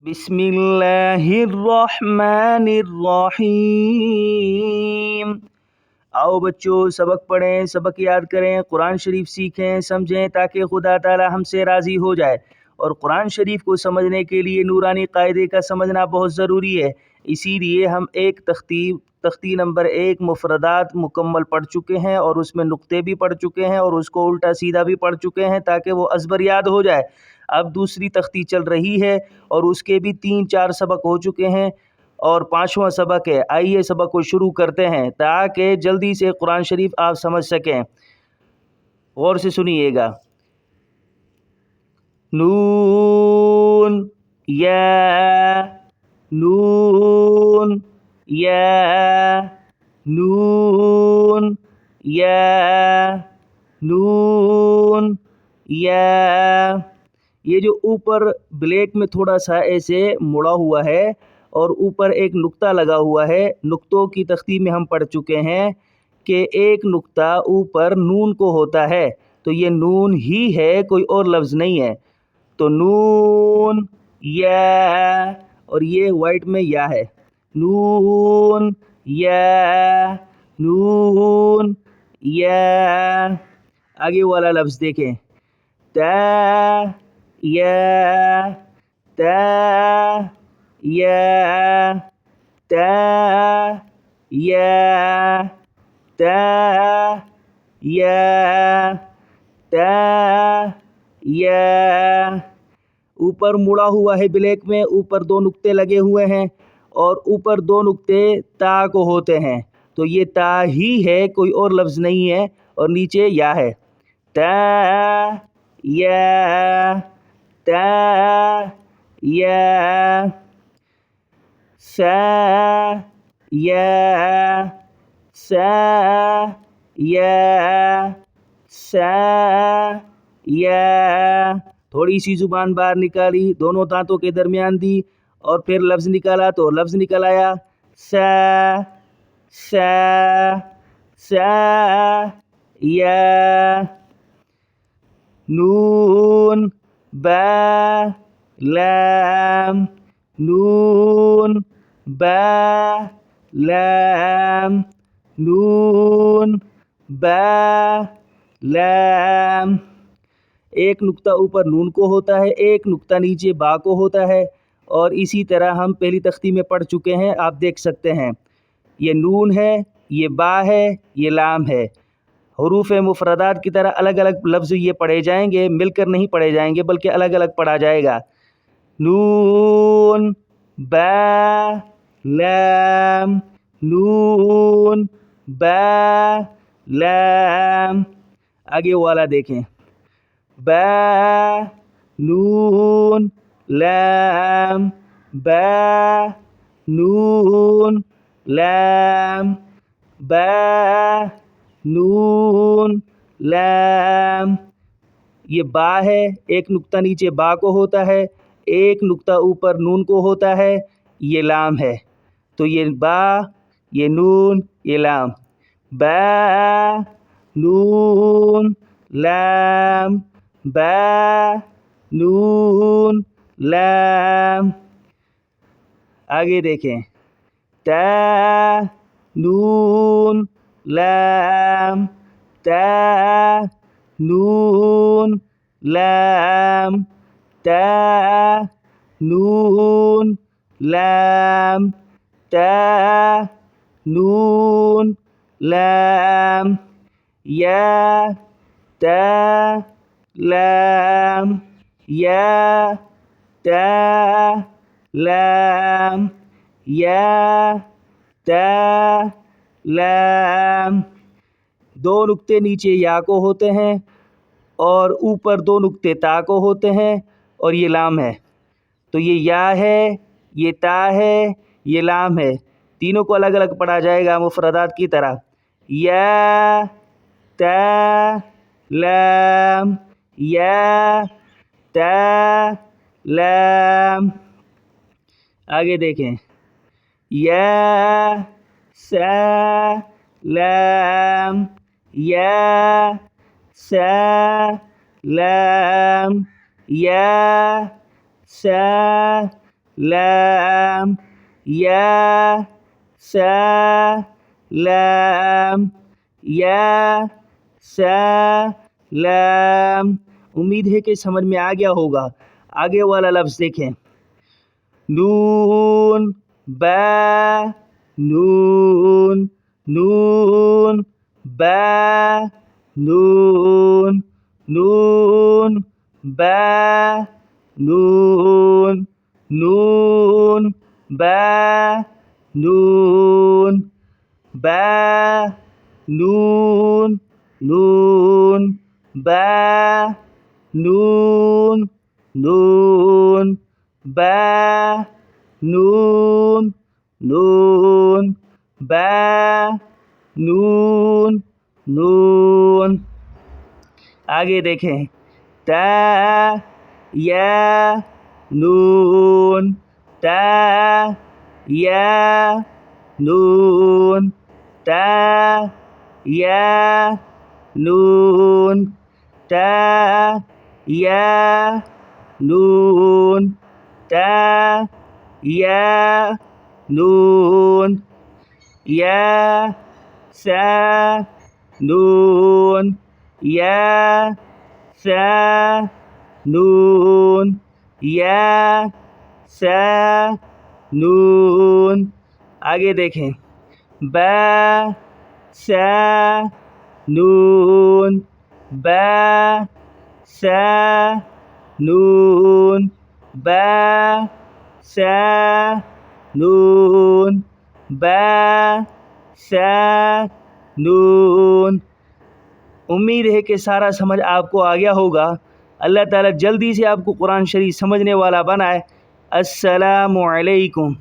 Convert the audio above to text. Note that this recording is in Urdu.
بسم اللہ الرحمن الرحیم۔ آؤ بچوں سبق پڑھیں، سبق یاد کریں، قرآن شریف سیکھیں، سمجھیں تاکہ خدا تعالی ہم سے راضی ہو جائے۔ اور قرآن شریف کو سمجھنے کے لیے نورانی قاعدے کا سمجھنا بہت ضروری ہے۔ اسی لیے ہم ایک تختی نمبر 1 مفردات مکمل پڑھ چکے ہیں اور اس میں نقطے بھی پڑھ چکے ہیں اور اس کو الٹا سیدھا بھی پڑھ چکے ہیں تاکہ وہ ازبر یاد ہو جائے۔ اب دوسری تختی چل رہی ہے اور اس کے بھی 3-4 سبق ہو چکے ہیں اور 5واں سبق ہے۔ آئیے سبق کو شروع کرتے ہیں تاکہ جلدی سے قرآن شریف آپ سمجھ سکیں۔ غور سے سنیے گا۔ نون یا، نون یا، نون یا، نون یا۔ یہ جو اوپر بلیک میں تھوڑا سا ایسے مڑا ہوا ہے اور اوپر ایک نقطہ لگا ہوا ہے، نقطوں کی تختی میں ہم پڑھ چکے ہیں کہ ایک نقطہ اوپر نون کو ہوتا ہے، تو یہ نون ہی ہے، کوئی اور لفظ نہیں ہے۔ تو نون یا، اور یہ وائٹ میں یا ہے، نون یا، نون یا۔ آگے والا لفظ دیکھیں، تا یا، تا یا، تا یا، تا یا، تا یا۔ اوپر مڑا ہوا ہے بلیک میں، اوپر 2 نقطے لگے ہوئے ہیں اور اوپر 2 نقطے تا کو ہوتے ہیں، تو یہ تا ہی ہے، کوئی اور لفظ نہیں ہے، اور نیچے یا ہے۔ تا یا، تا یا، سا یا، سا یا، سا یا۔ تھوڑی سی زبان باہر نکالی، دونوں دانتوں کے درمیان دی اور پھر لفظ نکالا تو لفظ نکل آیا، سا، سا، سا یا۔ نون با لام، نون با لام، نون با لام۔ ایک نقطہ اوپر نون کو ہوتا ہے، ایک نقطہ نیچے با کو ہوتا ہے، اور اسی طرح ہم پہلی تختی میں پڑھ چکے ہیں، آپ دیکھ سکتے ہیں۔ یہ نون ہے، یہ با ہے، یہ لام ہے۔ حروف مفردات کی طرح الگ الگ لفظ یہ پڑھے جائیں گے، مل کر نہیں پڑھے جائیں گے بلکہ الگ الگ پڑھا جائے گا۔ نون با لام، نون با لام۔ آگے والا دیکھیں، با نون لام، با نون لام، با نون لام۔ یہ با ہے، ایک نقطہ نیچے با کو ہوتا ہے، ایک نقطہ اوپر نون کو ہوتا ہے، یہ لام ہے، تو یہ با، یہ نون، یہ لام۔ با نون لام، با نون لام۔ آگے دیکھیں، تا نون لام، تا نون لام، تا نون لام، تا نون لام۔ یا، تا لام، یا، تا لام، یا، تا لام۔ 2 نقطے نیچے یا کو ہوتے ہیں اور اوپر 2 نقطے تا کو ہوتے ہیں، اور یہ لام ہے، تو یہ یا ہے، یہ تا ہے، یہ لام ہے۔ تینوں کو الگ الگ پڑھا جائے گا مفردات کی طرح، یا، تا لام، یا، تا لام۔ آگے دیکھیں، یا، سا لام، یا، سا لام، یا، سا لام یا سا لام یا سا لام. امید ہے کہ سمجھ میں آ گیا ہوگا. آگے والا لفظ دیکھیں. نون با نون نون با نون نون با نون نون با نون با نون نون با نون نون با نون نون با نون نون. آگے دیکھیں. تا یا نون تا یا نون تا یا نون تا یا نون تا یا نون یا سا نون یا سا نون یا سا نون. آگے دیکھیں. با سا نون با سا نون با سا نون با سا نون. امید ہے کہ سارا سمجھ آپ کو آ گیا ہوگا. اللہ تعالیٰ جلدی سے آپ کو قرآن شریف سمجھنے والا بنائے. السلام علیکم.